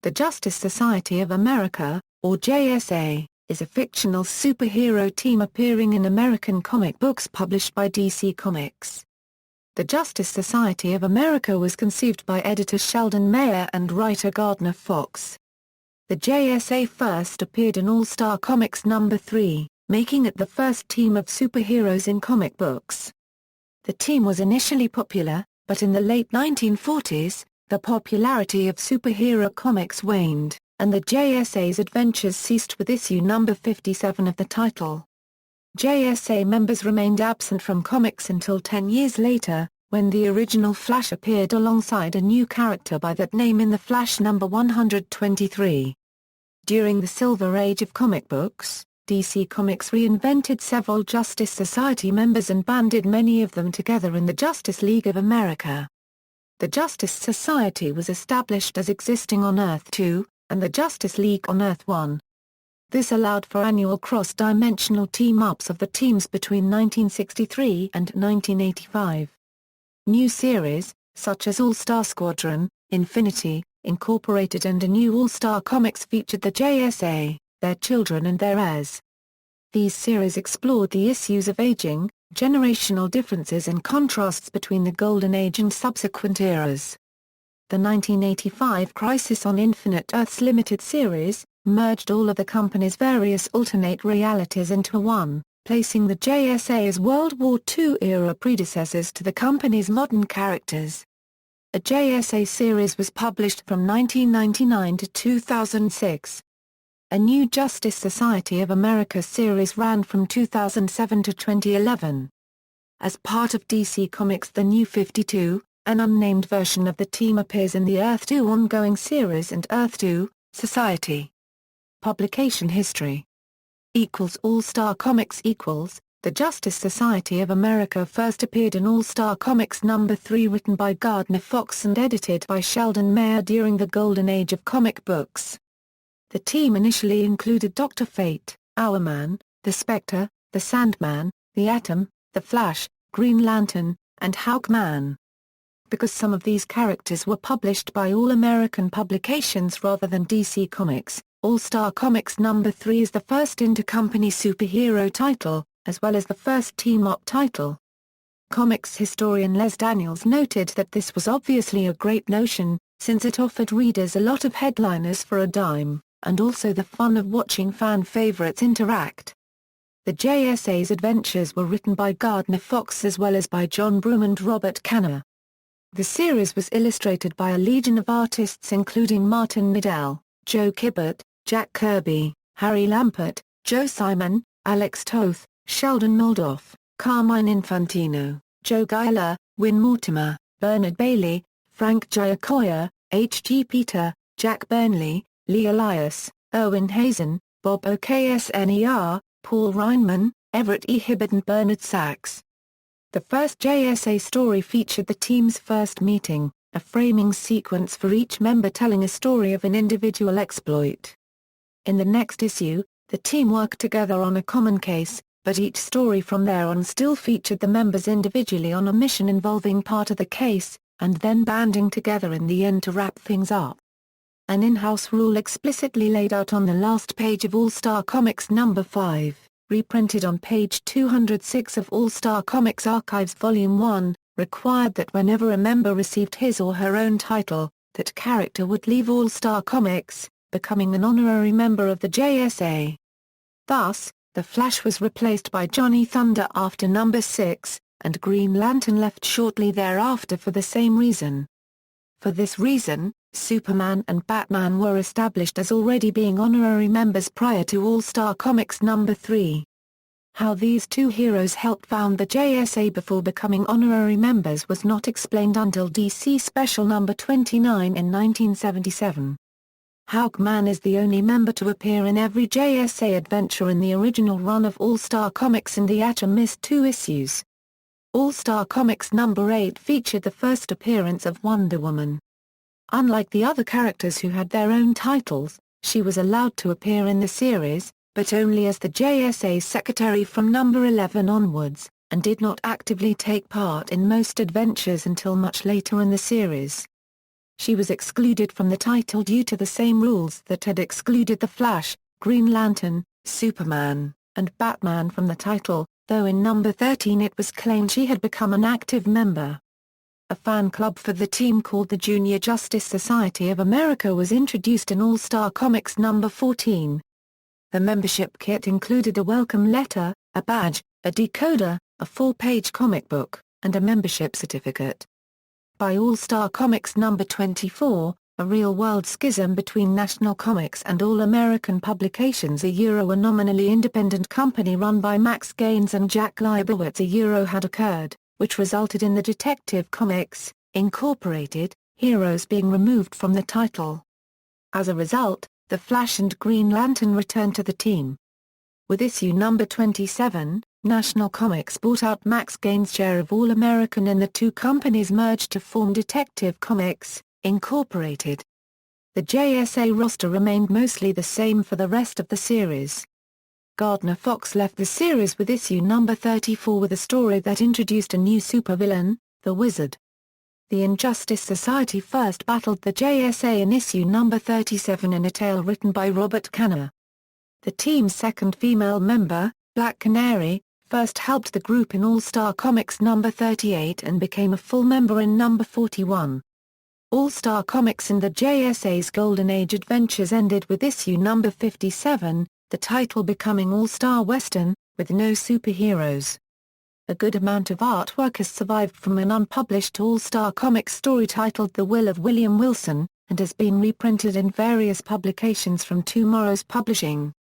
The Justice Society of America, or JSA, is a fictional superhero team appearing in American comic books published by DC Comics. The Justice Society of America was conceived by editor Sheldon Mayer and writer Gardner Fox. The JSA first appeared in All-Star Comics number 3, making it the first team of superheroes in comic books. The team was initially popular, but in the late 1940s, the popularity of superhero comics waned, and the JSA's adventures ceased with issue number 57 of the title. JSA members remained absent from comics until 10 years later, when the original Flash appeared alongside a new character by that name in the Flash number 123. During the Silver Age of comic books, DC Comics reinvented several Justice Society members and banded many of them together in the Justice League of America. The Justice Society was established as existing on Earth 2, and the Justice League on Earth 1. This allowed for annual cross-dimensional team-ups of the teams between 1963 and 1985. New series, such as All-Star Squadron, Infinity, Incorporated and a new All-Star Comics featured the JSA, their children and their heirs. These series explored the issues of aging, generational differences and contrasts between the Golden Age and subsequent eras. The 1985 Crisis on Infinite Earths limited series merged all of the company's various alternate realities into one, placing the JSA as World War II-era predecessors to the company's modern characters. A JSA series was published from 1999 to 2006. A new Justice Society of America series ran from 2007 to 2011. As part of DC Comics' The New 52, an unnamed version of the team appears in the Earth 2 ongoing series and Earth 2, Society. Publication history. All-Star Comics The Justice Society of America first appeared in All-Star Comics number 3 written by Gardner Fox and edited by Sheldon Mayer during the Golden Age of comic books. The team initially included Dr. Fate, Hourman, the Spectre, the Sandman, the Atom, the Flash, Green Lantern, and Hawkman. Because some of these characters were published by All-American publications rather than DC Comics, All-Star Comics number 3 is the first intercompany superhero title, as well as the first team-up title. Comics historian Les Daniels noted that this was obviously a great notion, since it offered readers a lot of headliners for a dime, and also the fun of watching fan favorites interact. The JSA's adventures were written by Gardner Fox as well as by John Broome and Robert Kanner. The series was illustrated by a legion of artists including Martin Niddell, Joe Kubert, Jack Kirby, Harry Lampert, Joe Simon, Alex Toth, Sheldon Moldoff, Carmine Infantino, Joe Giler, Win Mortimer, Bernard Bailey, Frank Giacoia, H.G. Peter, Jack Burnley, Lee Elias, Erwin Hazen, Bob Oksner, Paul Reinman, Everett E. Hibbert and Bernard Sachs. The first JSA story featured the team's first meeting, a framing sequence for each member telling a story of an individual exploit. In the next issue, the team worked together on a common case, but each story from there on still featured the members individually on a mission involving part of the case, and then banding together in the end to wrap things up. An in-house rule explicitly laid out on the last page of All-Star Comics number 5, reprinted on page 206 of All-Star Comics Archives Volume 1, required that whenever a member received his or her own title, that character would leave All-Star Comics, becoming an honorary member of the JSA. Thus, the Flash was replaced by Johnny Thunder after number 6, and Green Lantern left shortly thereafter for the same reason. For this reason, Superman and Batman were established as already being honorary members prior to All-Star Comics number 3. How these two heroes helped found the JSA before becoming honorary members was not explained until DC Special number 29 in 1977. Hawkman is the only member to appear in every JSA adventure in the original run of All-Star Comics, and the Atom missed 2 issues. All-Star Comics number 8 featured the first appearance of Wonder Woman. Unlike the other characters who had their own titles, she was allowed to appear in the series, but only as the JSA's secretary from number 11 onwards, and did not actively take part in most adventures until much later in the series. she was excluded from the title due to the same rules that had excluded The Flash, Green Lantern, Superman, and Batman from the title, though in number 13 it was claimed she had become an active member. A fan club for the team called the Junior Justice Society of America was introduced in All-Star Comics number 14. The membership kit included a welcome letter, a badge, a decoder, a 4-page comic book, and a membership certificate. By All-Star Comics number 24, a real-world schism between National Comics and All-American Publications, a nominally independent company run by Max Gaines and Jack Leibowitz, had occurred, which resulted in the Detective Comics, Incorporated, heroes being removed from the title. As a result, The Flash and Green Lantern returned to the team. With issue number 27, National Comics bought out Max Gaines' share of All-American and the two companies merged to form Detective Comics, Incorporated. The JSA roster remained mostly the same for the rest of the series. Gardner Fox left the series with issue number 34 with a story that introduced a new supervillain, the Wizard. The Injustice Society first battled the JSA in issue number 37 in a tale written by Robert Kanner. The team's second female member, Black Canary, first helped the group in All-Star Comics number 38 and became a full member in number 41. All-Star Comics and the JSA's Golden Age adventures ended with issue number 57, the title becoming All-Star Western, with no superheroes. A good amount of artwork has survived from an unpublished All-Star Comics story titled The Will of William Wilson, and has been reprinted in various publications from Tomorrow's Publishing.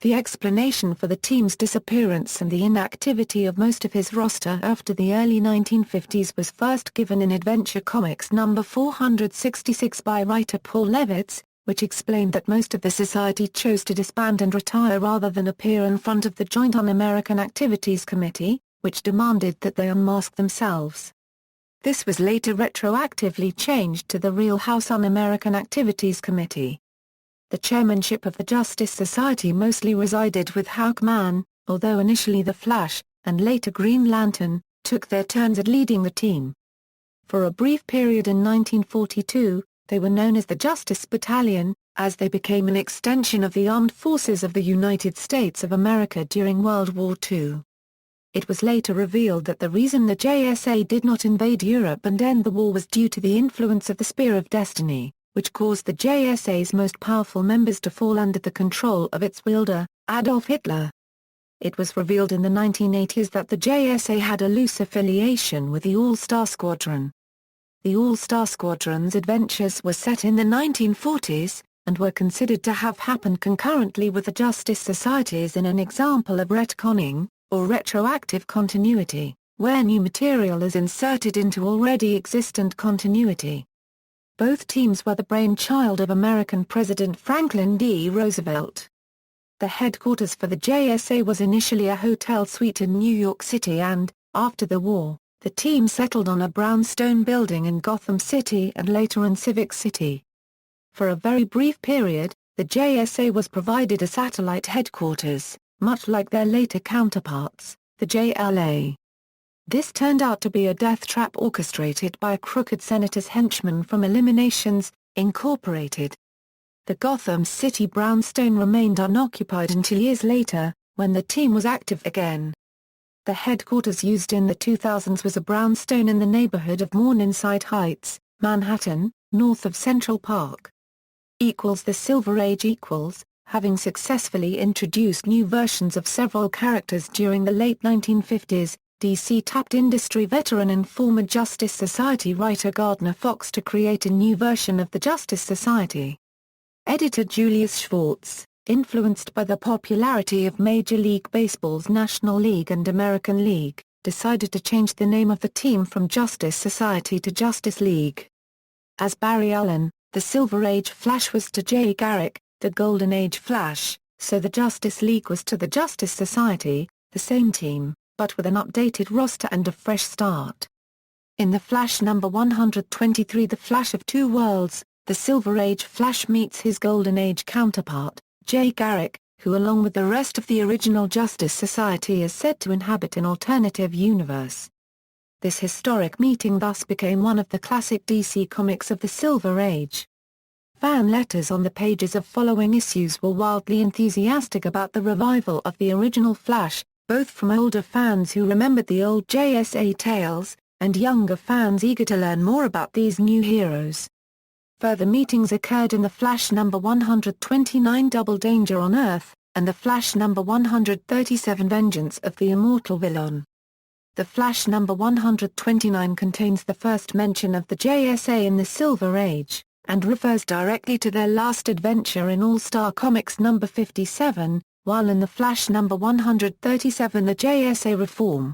The explanation for the team's disappearance and the inactivity of most of his roster after the early 1950s was first given in Adventure Comics number 466 by writer Paul Levitz, which explained that most of the society chose to disband and retire rather than appear in front of the Joint Un-American Activities Committee, which demanded that they unmask themselves. This was later retroactively changed to the Real House Un-American Activities Committee. The chairmanship of the Justice Society mostly resided with Hawkman, although initially The Flash, and later Green Lantern, took their turns at leading the team. For a brief period in 1942, they were known as the Justice Battalion, as they became an extension of the armed forces of the United States of America during World War II. It was later revealed that the reason the JSA did not invade Europe and end the war was due to the influence of the Spear of Destiny, which caused the JSA's most powerful members to fall under the control of its wielder, Adolf Hitler. It was revealed in the 1980s that the JSA had a loose affiliation with the All-Star Squadron. The All-Star Squadron's adventures were set in the 1940s, and were considered to have happened concurrently with the Justice Societies in an example of retconning, or retroactive continuity, where new material is inserted into already existent continuity. Both teams were the brainchild of American President Franklin D. Roosevelt. The headquarters for the JSA was initially a hotel suite in New York City and, after the war, the team settled on a brownstone building in Gotham City and later in Civic City. For a very brief period, the JSA was provided a satellite headquarters, much like their later counterparts, the JLA. This turned out to be a death trap orchestrated by a crooked senator's henchman from Eliminations, Incorporated. The Gotham City brownstone remained unoccupied until years later, when the team was active again. The headquarters used in the 2000s was a brownstone in the neighborhood of Morningside Heights, Manhattan, north of Central Park. The Silver Age having successfully introduced new versions of several characters during the late 1950s, DC tapped industry veteran and former Justice Society writer Gardner Fox to create a new version of the Justice Society. Editor Julius Schwartz, influenced by the popularity of Major League Baseball's National League and American League, decided to change the name of the team from Justice Society to Justice League. As Barry Allen, the Silver Age Flash was to Jay Garrick, the Golden Age Flash, so the Justice League was to the Justice Society, the same team, but with an updated roster and a fresh start. In The Flash number 123, The Flash of Two Worlds, the Silver Age Flash meets his Golden Age counterpart, Jay Garrick, who along with the rest of the original Justice Society is said to inhabit an alternative universe. This historic meeting thus became one of the classic DC Comics of the Silver Age. Fan letters on the pages of following issues were wildly enthusiastic about the revival of the original Flash, both from older fans who remembered the old JSA tales, and younger fans eager to learn more about these new heroes. Further meetings occurred in the Flash number 129 Double Danger on Earth, and the Flash number 137 Vengeance of the Immortal Villain. The Flash number 129 contains the first mention of the JSA in the Silver Age, and refers directly to their last adventure in All-Star Comics number 57, while in the Flash number 137 the Jsa Reform.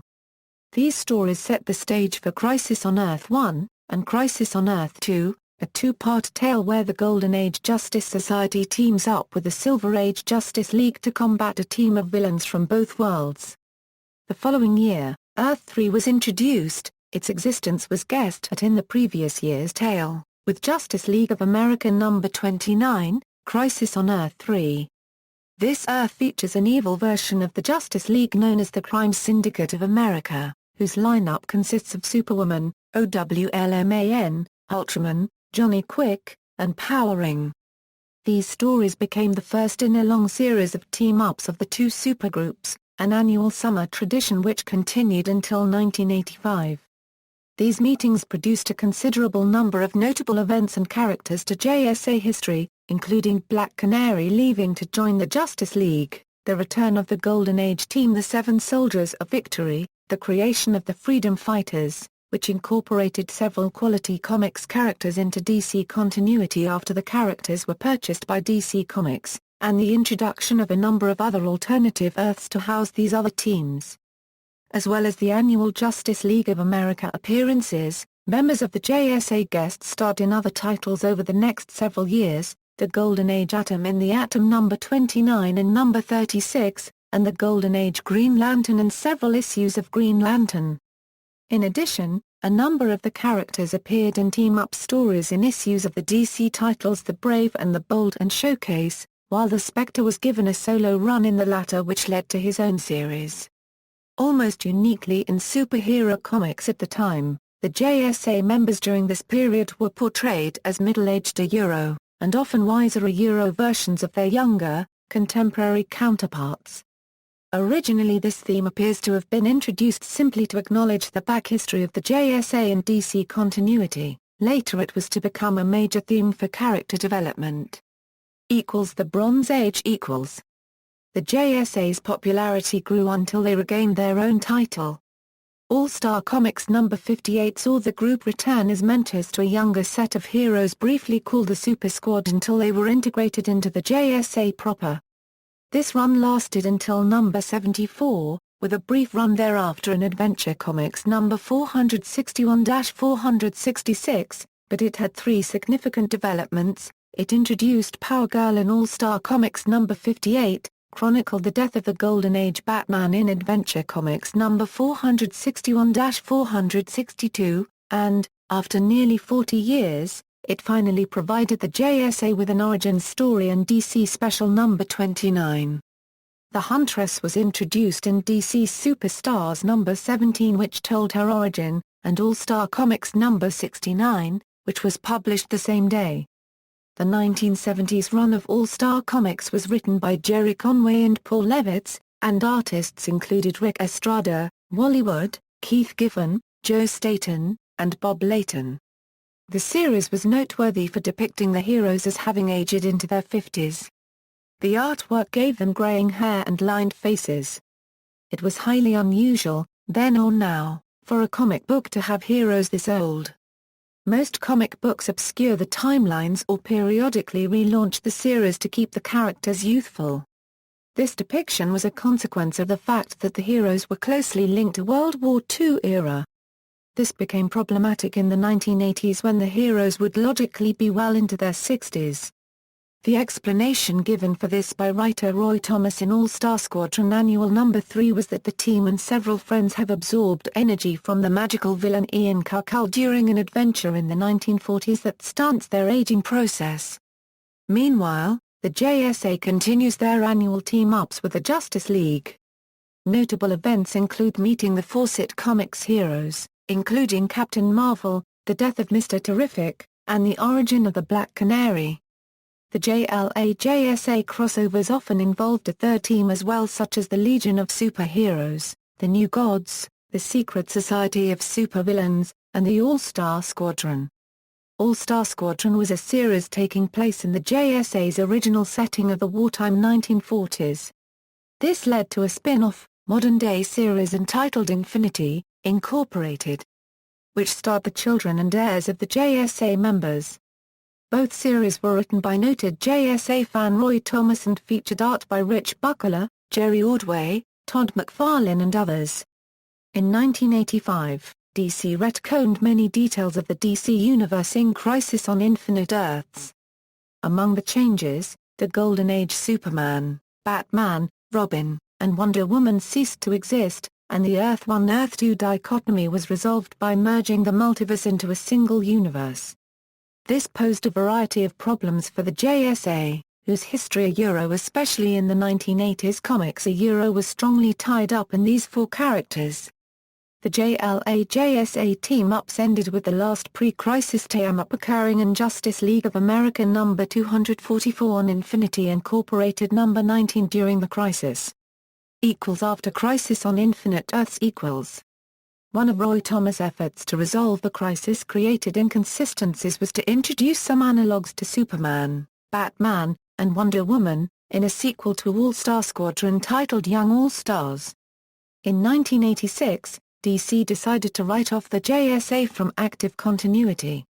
These stories set the stage for Crisis on Earth 1, and Crisis on Earth 2, a two-part tale where the Golden Age Justice Society teams up with the Silver Age Justice League to combat a team of villains from both worlds. The following year, Earth 3 was introduced. Its existence was guessed at in the previous year's tale, with Justice League of America number 29, Crisis on Earth 3. This Earth features an evil version of the Justice League known as the Crime Syndicate of America, whose lineup consists of Superwoman, OWLMAN, Ultraman, Johnny Quick, and Power Ring. These stories became the first in a long series of team-ups of the two supergroups, an annual summer tradition which continued until 1985. These meetings produced a considerable number of notable events and characters to JSA history, including Black Canary leaving to join the Justice League, the return of the Golden Age team the Seven Soldiers of Victory, the creation of the Freedom Fighters, which incorporated several Quality Comics characters into DC continuity after the characters were purchased by DC Comics, and the introduction of a number of other alternative Earths to house these other teams. As well as the annual Justice League of America appearances, members of the JSA guest starred in other titles over the next several years, the Golden Age Atom in the Atom number 29 and number 36, and the Golden Age Green Lantern and several issues of Green Lantern. In addition, a number of the characters appeared in team-up stories in issues of the DC titles The Brave and the Bold and Showcase, while the Spectre was given a solo run in the latter which led to his own series. Almost uniquely in superhero comics at the time, the JSA members during this period were portrayed as middle-aged and often wiser versions of their younger, contemporary counterparts. Originally this theme appears to have been introduced simply to acknowledge the back history of the JSA and DC continuity, later it was to become a major theme for character development. The Bronze Age. The JSA's popularity grew until they regained their own title. All-Star Comics number 58 saw the group return as mentors to a younger set of heroes briefly called the Super Squad until they were integrated into the JSA proper. This run lasted until number 74, with a brief run thereafter in Adventure Comics number 461-466, but it had three significant developments. It introduced Power Girl in All-Star Comics number 58, chronicled the death of the Golden Age Batman in Adventure Comics number 461-462, and, after nearly 40 years, it finally provided the JSA with an origin story in DC Special number 29. The Huntress was introduced in DC Superstars number 17 which told her origin, and All-Star Comics number 69, which was published the same day. The 1970s run of All-Star Comics was written by Jerry Conway and Paul Levitz, and artists included Rick Estrada, Wally Wood, Keith Giffen, Joe Staton, and Bob Layton. The series was noteworthy for depicting the heroes as having aged into their 50s. The artwork gave them graying hair and lined faces. It was highly unusual, then or now, for a comic book to have heroes this old. Most comic books obscure the timelines or periodically relaunch the series to keep the characters youthful. This depiction was a consequence of the fact that the heroes were closely linked to World War II era. This became problematic in the 1980s when the heroes would logically be well into their 60s. The explanation given for this by writer Roy Thomas in All-Star Squadron Annual No. 3 was that the team and several friends have absorbed energy from the magical villain Ian Karkull during an adventure in the 1940s that stunts their aging process. Meanwhile, the JSA continues their annual team-ups with the Justice League. Notable events include meeting the Fawcett Comics heroes, including Captain Marvel, the death of Mr. Terrific, and the origin of the Black Canary. The JLA-JSA crossovers often involved a third team as well, such as the Legion of Superheroes, the New Gods, the Secret Society of Supervillains, and the All-Star Squadron. All-Star Squadron was a series taking place in the JSA's original setting of the wartime 1940s. This led to a spin-off, modern-day series entitled Infinity, Incorporated, which starred the children and heirs of the JSA members. Both series were written by noted JSA fan Roy Thomas and featured art by Rich Buckler, Jerry Ordway, Todd McFarlane and others. In 1985, DC retconned many details of the DC Universe in Crisis on Infinite Earths. Among the changes, the Golden Age Superman, Batman, Robin, and Wonder Woman ceased to exist, and the Earth 1 Earth 2 dichotomy was resolved by merging the multiverse into a single universe. This posed a variety of problems for the JSA, whose history especially in the 1980s comics was strongly tied up in these four characters. The JLA-JSA team-ups ended with the last pre-crisis team-up occurring in Justice League of America No. 244 on Infinity Incorporated No. 19 during the Crisis. After Crisis on Infinite Earths equals. One of Roy Thomas' efforts to resolve the Crisis created inconsistencies was to introduce some analogues to Superman, Batman, and Wonder Woman, in a sequel to All-Star Squadron titled Young All-Stars. In 1986, DC decided to write off the JSA from active continuity.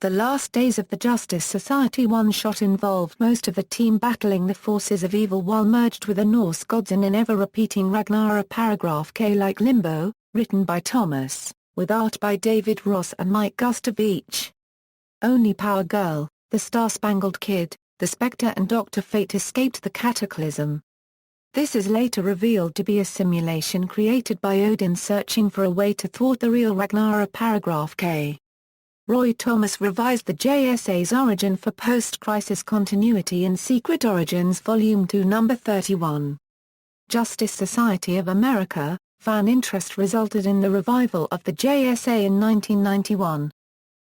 The Last Days of the Justice Society one-shot involved most of the team battling the forces of evil while merged with the Norse gods in an ever-repeating Ragnarok paragraph K-like limbo, written by Thomas, with art by David Ross and Mike Gustavich. Only Power Girl, the Star-Spangled Kid, the Spectre and Dr. Fate escaped the cataclysm. This is later revealed to be a simulation created by Odin searching for a way to thwart the real Ragnarok paragraph K. Roy Thomas revised the JSA's origin for post-crisis continuity in Secret Origins Volume 2 No. 31. Justice Society of America, fan interest resulted in the revival of the JSA in 1991.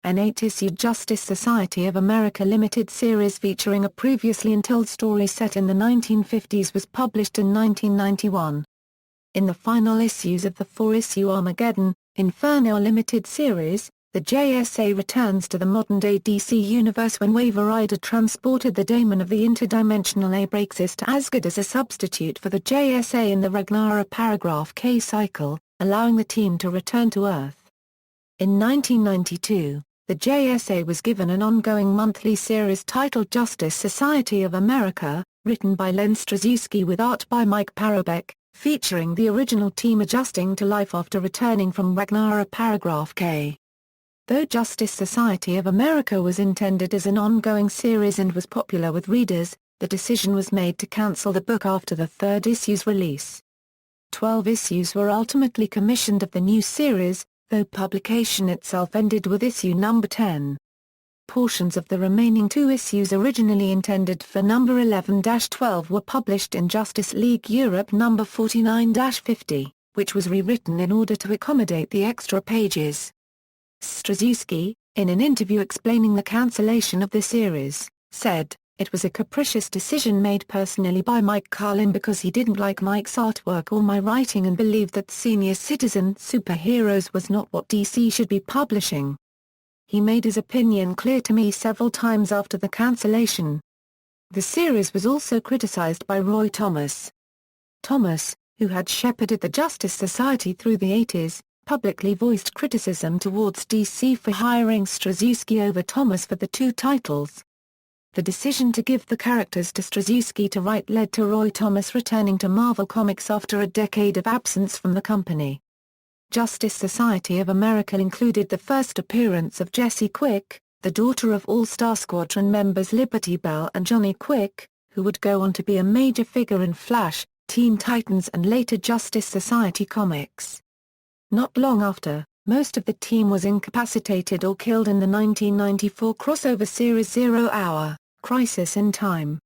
An 8-issue Justice Society of America limited series featuring a previously untold story set in the 1950s was published in 1991. In the final issues of the 4-issue Armageddon, Inferno limited series, the JSA returns to the modern-day DC universe when Wave Rider transported the daemon of the interdimensional Abraxas to Asgard as a substitute for the JSA in the Ragnarok paragraph K cycle, allowing the team to return to Earth. In 1992, the JSA was given an ongoing monthly series titled Justice Society of America, written by Len Straczewski with art by Mike Parobeck, featuring the original team adjusting to life after returning from Ragnarok paragraph K. Though Justice Society of America was intended as an ongoing series and was popular with readers, the decision was made to cancel the book after the third issue's release. 12 issues were ultimately commissioned of the new series, though publication itself ended with issue number 10. Portions of the remaining 2 issues originally intended for number 11-12 were published in Justice League Europe number 49-50, which was rewritten in order to accommodate the extra pages. Straczewski, in an interview explaining the cancellation of the series, said, "It was a capricious decision made personally by Mike Carlin because he didn't like Mike's artwork or my writing and believed that senior citizen superheroes was not what DC should be publishing. He made his opinion clear to me several times after the cancellation." The series was also criticized by Roy Thomas. Thomas, who had shepherded the Justice Society through the 80s, publicly voiced criticism towards DC for hiring Straczewski over Thomas for the 2 titles. The decision to give the characters to Straczewski to write led to Roy Thomas returning to Marvel Comics after a decade of absence from the company. Justice Society of America included the first appearance of Jessie Quick, the daughter of All-Star Squadron members Liberty Bell and Johnny Quick, who would go on to be a major figure in Flash, Teen Titans and later Justice Society comics. Not long after, most of the team was incapacitated or killed in the 1994 crossover series 0 Hour, Crisis in Time.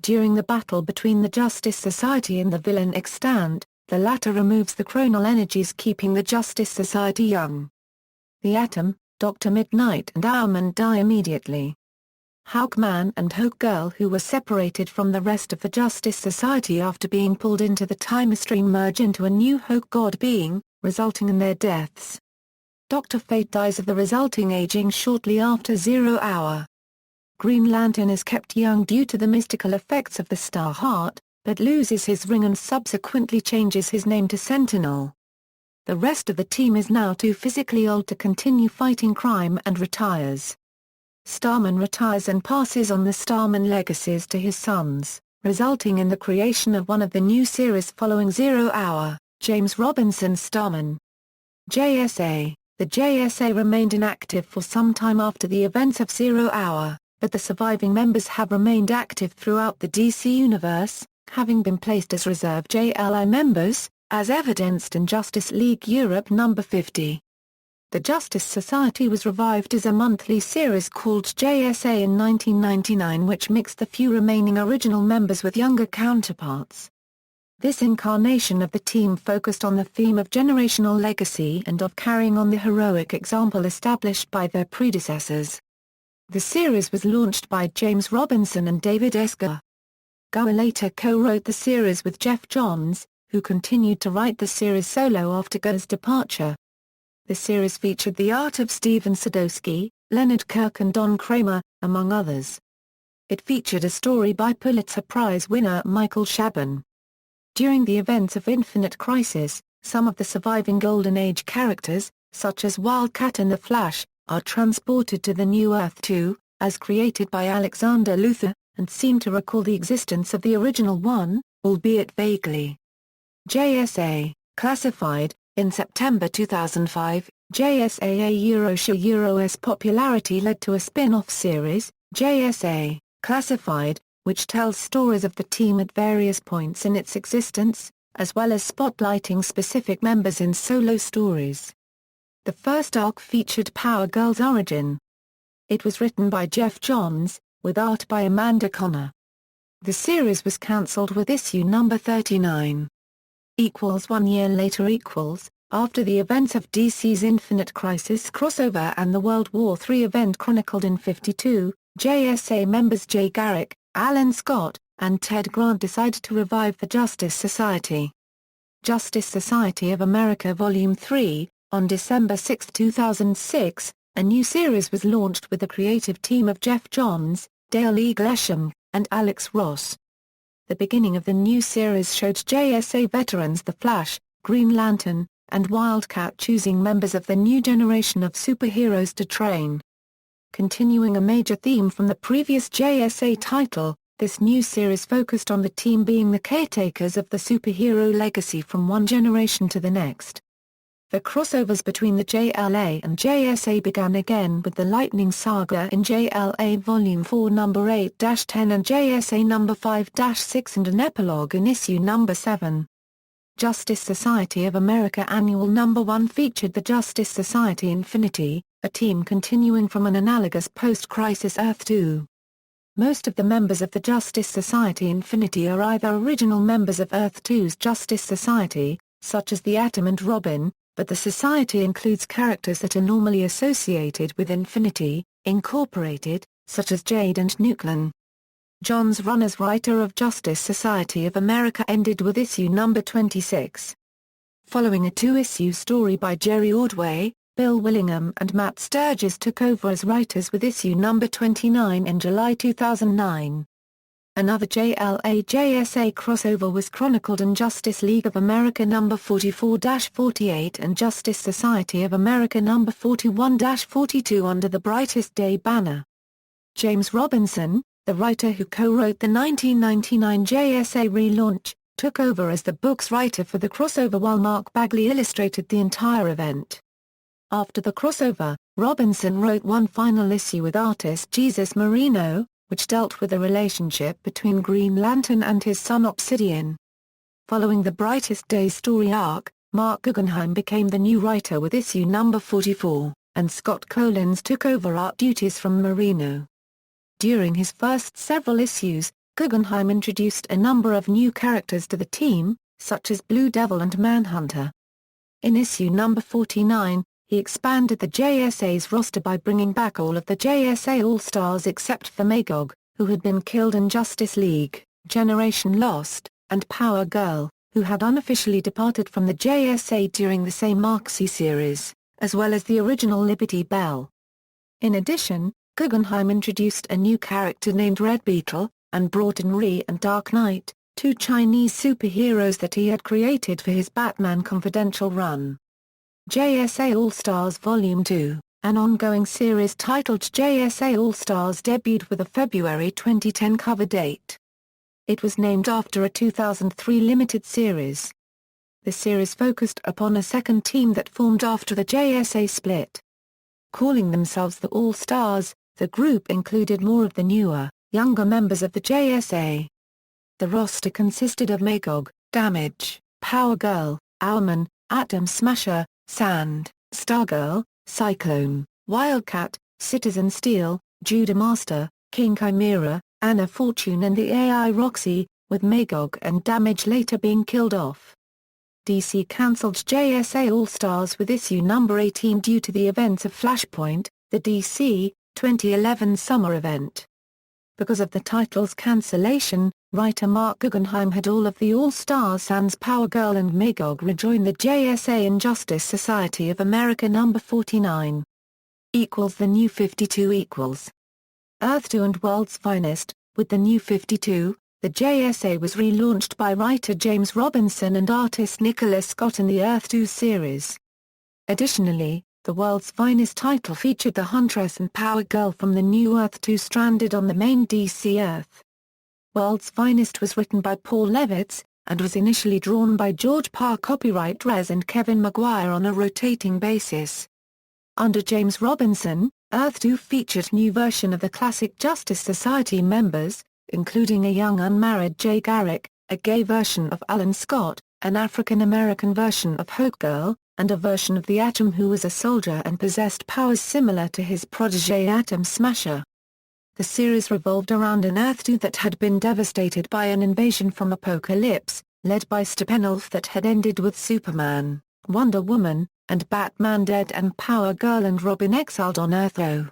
During the battle between the Justice Society and the villain Extant, the latter removes the chronal energies keeping the Justice Society young. The Atom, Dr. Midnight and Owlman die immediately. Hawkman and Hawkgirl, who were separated from the rest of the Justice Society after being pulled into the time stream, merge into a new Hawk God being, resulting in their deaths. Dr. Fate dies of the resulting aging shortly after 0 hour. Green Lantern is kept young due to the mystical effects of the Star Heart, but loses his ring and subsequently changes his name to Sentinel. The rest of the team is now too physically old to continue fighting crime and retires. Starman retires and passes on the Starman legacies to his sons, resulting in the creation of one of the new series following 0 hour, James Robinson's Starman. JSA. The JSA remained inactive for some time after the events of 0 hour, but the surviving members have remained active throughout the DC Universe, having been placed as reserve JLI members, as evidenced in Justice League Europe No. 50. The Justice Society was revived as a monthly series called JSA in 1999, which mixed the few remaining original members with younger counterparts. This incarnation of the team focused on the theme of generational legacy and of carrying on the heroic example established by their predecessors. The series was launched by James Robinson and David Esgar. Gower later co-wrote the series with Jeff Johns, who continued to write the series solo after Goer's departure. The series featured the art of Steven Sadowski, Leonard Kirk and Don Kramer, among others. It featured a story by Pulitzer Prize winner Michael Chabon. During the events of Infinite Crisis, some of the surviving Golden Age characters, such as Wildcat and the Flash, are transported to the New Earth 2, as created by Alexander Luthor, and seem to recall the existence of the original one, albeit vaguely. JSA, classified. In September 2005, JSA's popularity led to a spin-off series, JSA, Classified, which tells stories of the team at various points in its existence, as well as spotlighting specific members in solo stories. The first arc featured Power Girl's origin. It was written by Jeff Johns, with art by Amanda Conner. The series was cancelled with issue number 39. 1 year later after the events of DC's Infinite Crisis crossover and the World War III event chronicled in 52, JSA members Jay Garrick, Alan Scott, and Ted Grant decided to revive the Justice Society. Justice Society of America Volume 3, on December 6, 2006, a new series was launched with the creative team of Jeff Johns, Dale E. Glesham, and Alex Ross. The beginning of the new series showed JSA veterans The Flash, Green Lantern, and Wildcat choosing members of the new generation of superheroes to train. Continuing a major theme from the previous JSA title, this new series focused on the team being the caretakers of the superhero legacy from one generation to the next. The crossovers between the JLA and JSA began again with the Lightning Saga in JLA Volume 4 No. 8-10 and JSA No. 5-6 and an epilogue in issue No. 7. Justice Society of America Annual No. 1 featured the Justice Society Infinity, a team continuing from an analogous post-crisis Earth 2. Most of the members of the Justice Society Infinity are either original members of Earth 2's Justice Society, such as the Atom and Robin, but the Society includes characters that are normally associated with Infinity, Incorporated, such as Jade and Nucleon. John's run as writer of Justice Society of America ended with issue No. 26. Following a 2-issue story by Jerry Ordway, Bill Willingham and Matt Sturges took over as writers with issue No. 29 in July 2009. Another JLA-JSA crossover was chronicled in Justice League of America No. 44-48 and Justice Society of America No. 41-42 under the Brightest Day banner. James Robinson, the writer who co-wrote the 1999 JSA relaunch, took over as the book's writer for the crossover while Mark Bagley illustrated the entire event. After the crossover, Robinson wrote one final issue with artist Jesus Marino, which dealt with the relationship between Green Lantern and his son Obsidian. Following the Brightest Day story arc, Marc Guggenheim became the new writer with issue No. 44, and Scott Collins took over art duties from Marino. During his first several issues, Guggenheim introduced a number of new characters to the team, such as Blue Devil and Manhunter. In issue number 49, he expanded the JSA's roster by bringing back all of the JSA All-Stars except for Magog, who had been killed in Justice League, Generation Lost, and Power Girl, who had unofficially departed from the JSA during the same Marxie series, as well as the original Liberty Bell. In addition, Guggenheim introduced a new character named Red Beetle, and brought in Re and Dark Knight, two Chinese superheroes that he had created for his Batman Confidential run. JSA All-Stars Volume 2, an ongoing series titled JSA All-Stars, debuted with a February 2010 cover date. It was named after a 2003 limited series. The series focused upon a second team that formed after the JSA split. Calling themselves the All-Stars, the group included more of the newer, younger members of the JSA. The roster consisted of Magog, Damage, Power Girl, Owlman, Atom Smasher, Sand, Stargirl, Cyclone, Wildcat, Citizen Steel, Judah Master, King Chimera, Anna Fortune and the AI Roxy, with Magog and Damage later being killed off. DC cancelled JSA All-Stars with issue number 18 due to the events of Flashpoint, the DC 2011 summer event. Because of the title's cancellation, writer Marc Guggenheim had all of the All-Stars sans Power Girl and Magog rejoin the JSA in Justice Society of America number 49. The New 52 Earth 2 and World's Finest. With the New 52, the JSA was relaunched by writer James Robinson and artist Nicholas Scott in the Earth 2 series. Additionally, the World's Finest title featured the Huntress and Power Girl from the New Earth 2 stranded on the main DC Earth. World's Finest was written by Paul Levitz, and was initially drawn by George Parr, copyright Rez and Kevin Maguire on a rotating basis. Under James Robinson, Earth 2 featured new version of the classic Justice Society members, including a young unmarried Jay Garrick, a gay version of Alan Scott, an African-American version of Hope Girl, and a version of the Atom who was a soldier and possessed powers similar to his protege Atom Smasher. The series revolved around an Earth 2 that had been devastated by an invasion from Apocalypse, led by Steppenwolf, that had ended with Superman, Wonder Woman, and Batman dead and Power Girl and Robin exiled on Earth 0.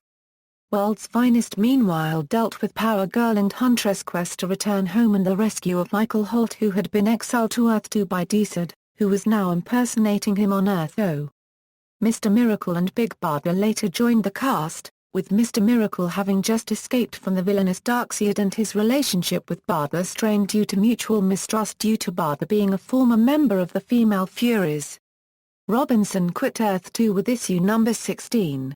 World's Finest meanwhile dealt with Power Girl and Huntress' quest to return home and the rescue of Michael Holt, who had been exiled to Earth 2 by Desaad, who was now impersonating him on Earth 0. Mr. Miracle and Big Barda later joined the cast, with Mr. Miracle having just escaped from the villainous Darkseid and his relationship with Barda strained due to mutual mistrust due to Barda being a former member of the Female Furies. Robinson quit Earth 2 with issue number 16.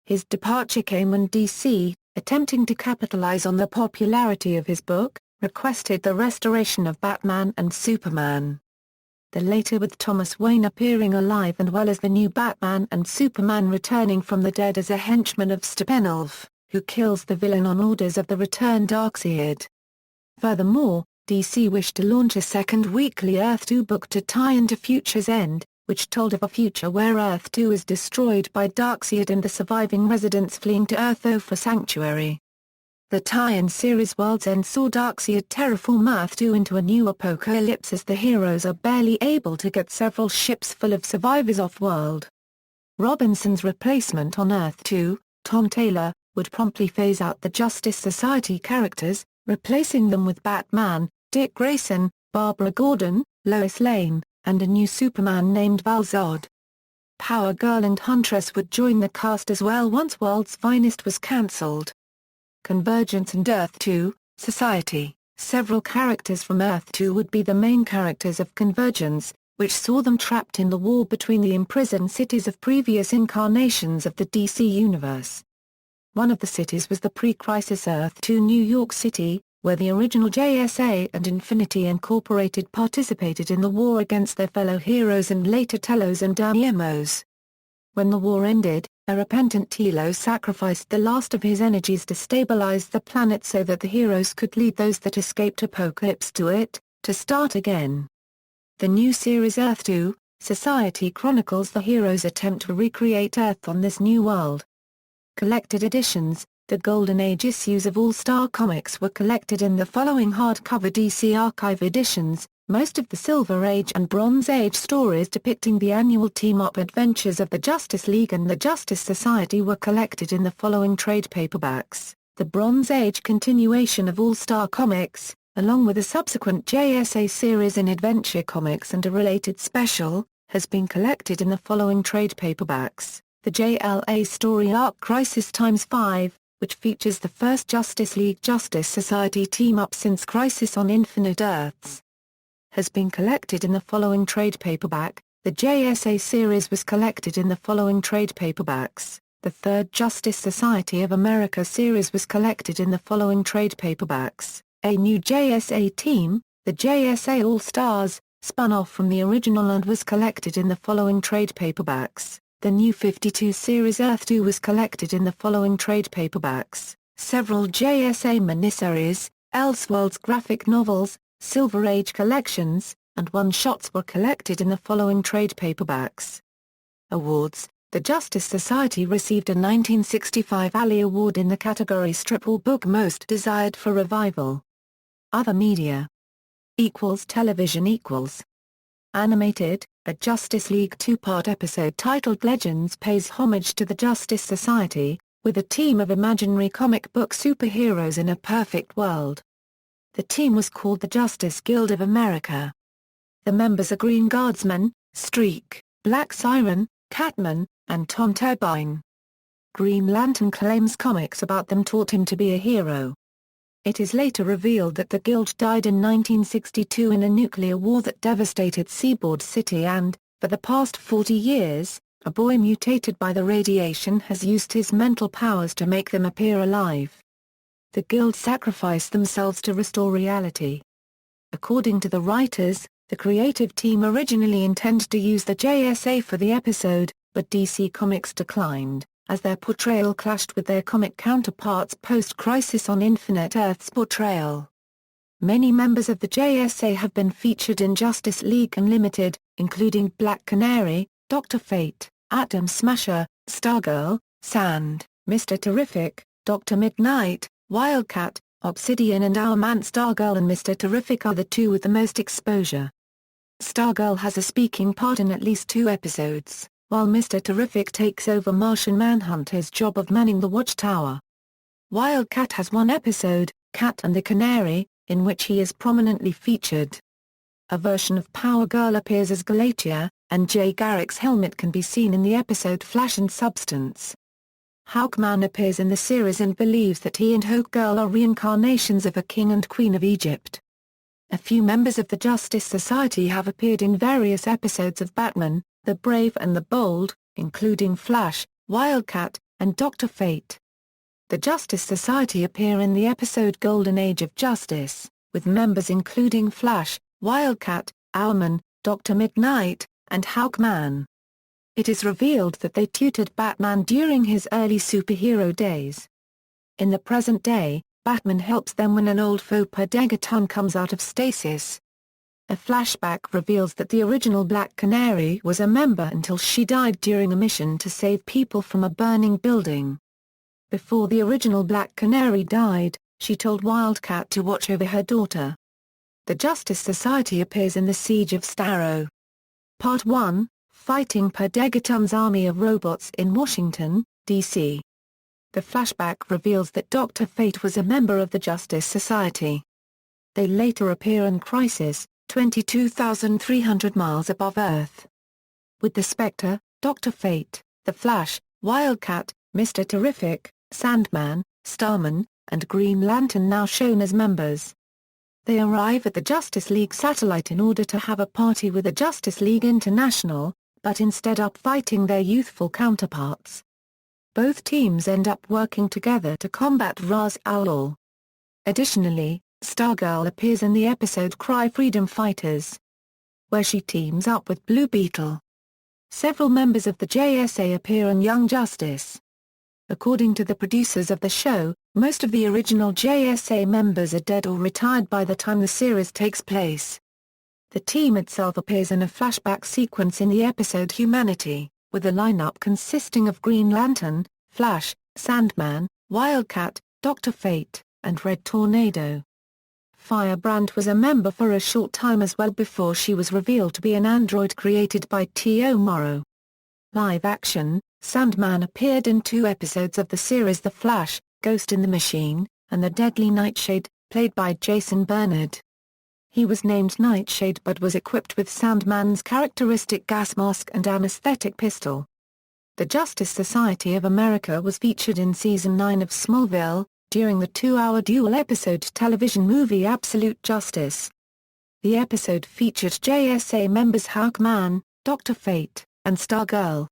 His departure came when DC, attempting to capitalize on the popularity of his book, requested the restoration of Batman and Superman. The later with Thomas Wayne appearing alive and well as the new Batman and Superman returning from the dead as a henchman of Steppenwolf, who kills the villain on orders of the returned Darkseid. Furthermore, DC wished to launch a second weekly Earth 2 book to tie into Future's End, which told of a future where Earth 2 is destroyed by Darkseid and the surviving residents fleeing to Earth 0 for sanctuary. The tie-in series World's End saw Darkseid terraform Earth 2 into a new apocalypse as the heroes are barely able to get several ships full of survivors off-world. Robinson's replacement on Earth 2, Tom Taylor, would promptly phase out the Justice Society characters, replacing them with Batman, Dick Grayson, Barbara Gordon, Lois Lane, and a new Superman named Val Zod. Power Girl and Huntress would join the cast as well once World's Finest was cancelled. Convergence and Earth 2, Society. Several characters from Earth 2 would be the main characters of Convergence, which saw them trapped in the war between the imprisoned cities of previous incarnations of the DC Universe. One of the cities was the pre-crisis Earth 2 New York City, where the original JSA and Infinity Incorporated participated in the war against their fellow heroes and later Telos and Daimos. When the war ended, a repentant Telos sacrificed the last of his energies to stabilize the planet so that the heroes could lead those that escaped Apocalypse to it, to start again. The new series Earth 2, Society chronicles the heroes' attempt to recreate Earth on this new world. Collected editions. The Golden Age issues of All-Star Comics were collected in the following hardcover DC Archive editions, Most of the Silver Age and Bronze Age stories depicting the annual team-up adventures of the Justice League and the Justice Society were collected in the following trade paperbacks. The Bronze Age continuation of All-Star Comics, along with a subsequent JSA series in Adventure Comics and a related special, has been collected in the following trade paperbacks. The JLA story arc Crisis x5, which features the first Justice League-Justice Society team-up since Crisis on Infinite Earths, has been collected in the following trade paperback. The JSA series was collected in the following trade paperbacks. The third Justice Society of America series was collected in the following trade paperbacks. A new JSA team, the JSA All-Stars, spun off from the original and was collected in the following trade paperbacks. The new 52 series Earth 2 was collected in the following trade paperbacks. Several JSA miniseries, Elseworlds graphic novels, Silver Age collections, and one-shots were collected in the following trade paperbacks. Awards. The Justice Society received a 1965 Alley Award in the category Strip or Book Most Desired for Revival. Other media. Television. Animated, a Justice League two-part episode titled Legends pays homage to the Justice Society, with a team of imaginary comic book superheroes in a perfect world. The team was called the Justice Guild of America. The members are Green Guardsman, Streak, Black Siren, Catman, and Tom Turbine. Green Lantern claims comics about them taught him to be a hero. It is later revealed that the Guild died in 1962 in a nuclear war that devastated Seaboard City and, for the past 40 years, a boy mutated by the radiation has used his mental powers to make them appear alive. The Guild sacrificed themselves to restore reality. According to the writers, the creative team originally intended to use the JSA for the episode, but DC Comics declined, as their portrayal clashed with their comic counterparts post-Crisis on Infinite Earths Portrayal. Many members of the JSA have been featured in Justice League Unlimited, including Black Canary, Dr. Fate, Atom Smasher, Stargirl, Sand, Mr. Terrific, Dr. Midnight, Wildcat, Obsidian and Owlman. Stargirl and Mr. Terrific are the two with the most exposure. Stargirl has a speaking part in at least 2 episodes, while Mr. Terrific takes over Martian Manhunter's job of manning the Watchtower. Wildcat has 1 episode, Cat and the Canary, in which he is prominently featured. A version of Power Girl appears as Galatea, and Jay Garrick's helmet can be seen in the episode Flash and Substance. Hawkman appears in the series and believes that he and Hawkgirl are reincarnations of a king and queen of Egypt. A few members of the Justice Society have appeared in various episodes of Batman, the Brave and the Bold, including Flash, Wildcat, and Dr. Fate. The Justice Society appear in the episode Golden Age of Justice, with members including Flash, Wildcat, Owlman, Dr. Midnight, and Hawkman. It is revealed that they tutored Batman during his early superhero days. In the present day, Batman helps them when an old foe Perdegaton comes out of stasis. A flashback reveals that the original Black Canary was a member until she died during a mission to save people from a burning building. Before the original Black Canary died, she told Wildcat to watch over her daughter. The Justice Society appears in the Siege of Starro. Part 1, Fighting Perdegaton's army of robots in Washington, D.C. The flashback reveals that Dr. Fate was a member of the Justice Society. They later appear in Crisis, 22,300 miles above Earth. With the Spectre, Dr. Fate, the Flash, Wildcat, Mr. Terrific, Sandman, Starman, and Green Lantern now shown as members. They arrive at the Justice League satellite in order to have a party with the Justice League International, but instead up fighting their youthful counterparts. Both teams end up working together to combat Ra's al Ghul. Additionally, Stargirl appears in the episode Cry Freedom Fighters, where she teams up with Blue Beetle. Several members of the JSA appear in Young Justice. According to the producers of the show, most of the original JSA members are dead or retired by the time the series takes place. The team itself appears in a flashback sequence in the episode Humanity, with a lineup consisting of Green Lantern, Flash, Sandman, Wildcat, Dr. Fate, and Red Tornado. Firebrand was a member for a short time as well before she was revealed to be an android created by T.O. Morrow. Live action, Sandman appeared in 2 episodes of the series The Flash, Ghost in the Machine, and The Deadly Nightshade, played by Jason Bernard. He was named Nightshade but was equipped with Sandman's characteristic gas mask and anesthetic pistol. The Justice Society of America was featured in Season 9 of Smallville, during the 2-hour dual-episode television movie Absolute Justice. The episode featured JSA members Hawkman, Dr. Fate, and Stargirl.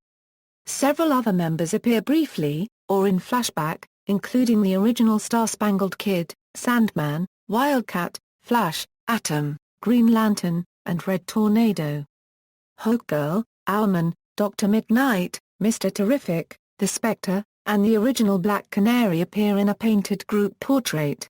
Several other members appear briefly, or in flashback, including the original Star-Spangled Kid, Sandman, Wildcat, Flash, Atom, Green Lantern, and Red Tornado. Hawkgirl, Owlman, Dr. Midnight, Mr. Terrific, the Spectre, and the original Black Canary appear in a painted group portrait.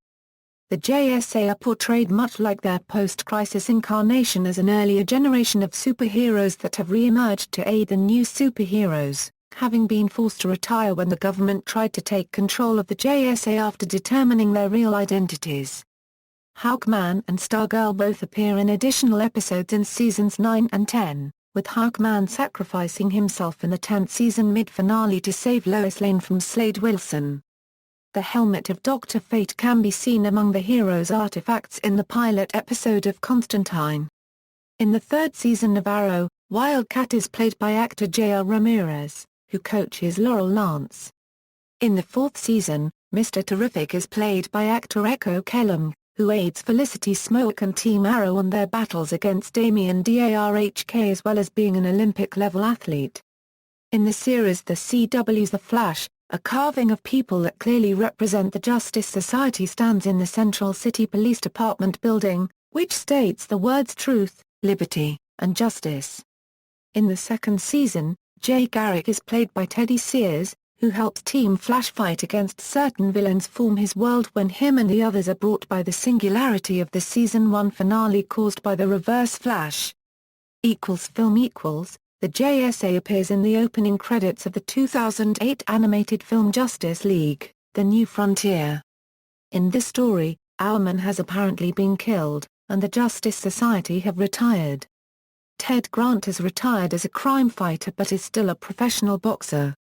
The JSA are portrayed much like their post-crisis incarnation as an earlier generation of superheroes that have re-emerged to aid the new superheroes, having been forced to retire when the government tried to take control of the JSA after determining their real identities. Hawkman and Stargirl both appear in additional episodes in Seasons 9 and 10, with Hawkman sacrificing himself in the 10th season mid-finale to save Lois Lane from Slade Wilson. The helmet of Dr. Fate can be seen among the hero's artifacts in the pilot episode of Constantine. In the 3rd season of Arrow, Wildcat is played by actor J.R. Ramirez, who coaches Laurel Lance. In the 4th season, Mr. Terrific is played by actor Echo Kellum, who aids Felicity Smoak and Team Arrow on their battles against Damian Darhk as well as being an Olympic-level athlete. In the series The CW's The Flash, a carving of people that clearly represent the Justice Society stands in the Central City Police Department building, which states the words truth, liberty, and justice. In the 2nd season, Jay Garrick is played by Teddy Sears, who helps Team Flash fight against certain villains form his world when him and the others are brought by the singularity of the Season 1 finale caused by the Reverse Flash. Film The JSA appears in the opening credits of the 2008 animated film Justice League, The New Frontier. In this story, Owlman has apparently been killed, and the Justice Society have retired. Ted Grant has retired as a crime fighter but is still a professional boxer.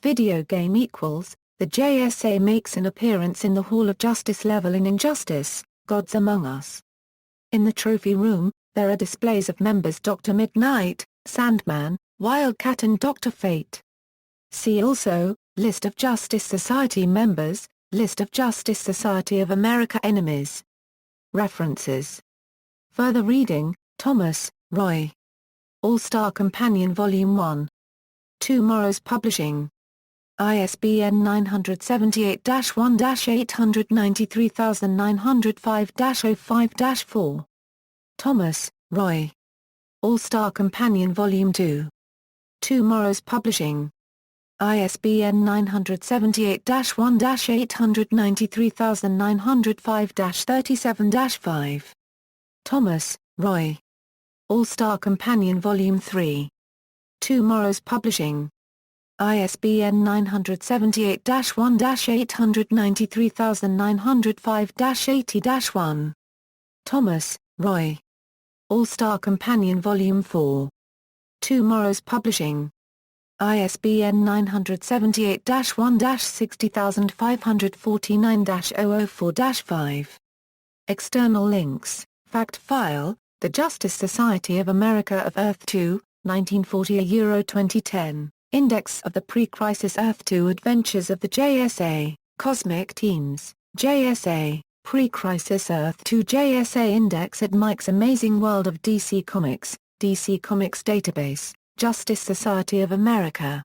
Video game The JSA makes an appearance in the Hall of Justice level in Injustice, Gods Among Us. In the trophy room, there are displays of members Dr. Midnight, Sandman, Wildcat and Dr. Fate. See also, List of Justice Society members, List of Justice Society of America enemies. References. Further reading, Thomas, Roy. All-Star Companion Volume 1. Tomorrow's Publishing. ISBN 978-1-893905-05-4. Thomas, Roy. All-Star Companion Volume 2. Tomorrow's Publishing. ISBN 978-1-893905-37-5. Thomas, Roy. All-Star Companion Volume 3. Tomorrow's Publishing. ISBN 978-1-893905-80-1. Thomas, Roy. All-Star Companion Volume 4. Tomorrow's Publishing. ISBN 978-1-60549-004-5. External links, Fact File, The Justice Society of America of Earth 2, 1940–2010, Index of the Pre-Crisis Earth 2 Adventures of the JSA, Cosmic Teams, JSA, Pre-Crisis Earth 2 JSA Index at Mike's Amazing World of DC Comics, DC Comics Database, Justice Society of America.